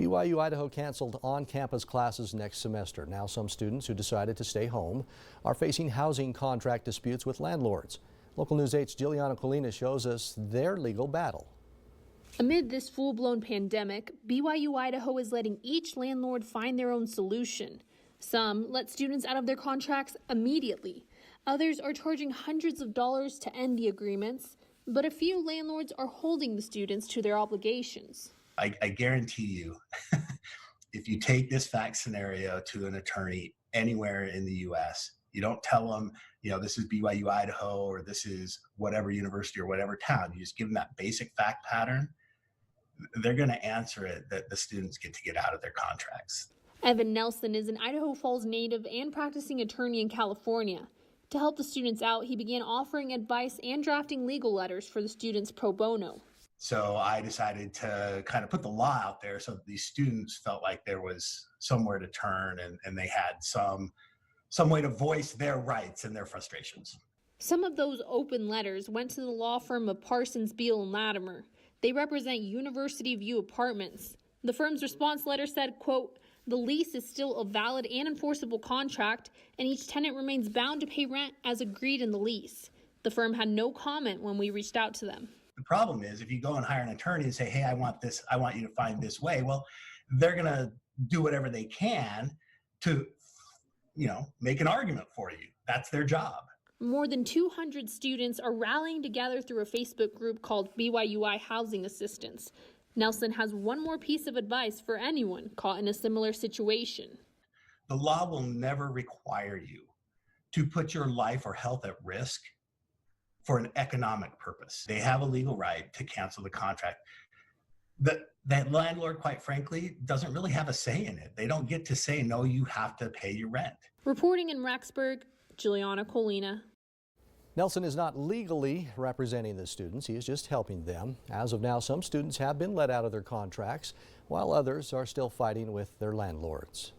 BYU Idaho canceled on-campus classes next semester. Now some students who decided to stay home are facing housing contract disputes with landlords. Local News 8's Juliana Colina shows us their legal battle. Amid this full-blown pandemic, BYU Idaho is letting each landlord find their own solution. Some let students out of their contracts immediately. Others are charging hundreds of dollars to end the agreements, but a few landlords are holding the students to their obligations. I guarantee you, if you take this fact scenario to an attorney anywhere in the U.S., you don't tell them, this is BYU Idaho or this is whatever university or whatever town. You just give them that basic fact pattern. They're going to answer it that the students get to get out of their contracts. Evan Nelson is an Idaho Falls native and practicing attorney in California. To help the students out, he began offering advice and drafting legal letters for the students pro bono. So I decided to kind of put the law out there so that these students felt like there was somewhere to turn and they had some way to voice their rights and their frustrations. Some of those open letters went to the law firm of Parsons, Beal, and Latimer. They represent University View Apartments. The firm's response letter said, quote, "The lease is still a valid and enforceable contract, and each tenant remains bound to pay rent as agreed in the lease." The firm had no comment when we reached out to them. The problem is if you go and hire an attorney and say, hey, I want you to find this way, well, they're going to do whatever they can to, make an argument for you. That's their job. More than 200 students are rallying together through a Facebook group called BYUI Housing Assistance. Nelson has one more piece of advice for anyone caught in a similar situation. The law will never require you to put your life or health at risk for an economic purpose. They have a legal right to cancel the contract. That landlord, quite frankly, doesn't really have a say in it. They don't get to say, no, you have to pay your rent. Reporting in Rexburg, Juliana Colina. Nelson is not legally representing the students. He is just helping them. As of now, some students have been let out of their contracts, while others are still fighting with their landlords.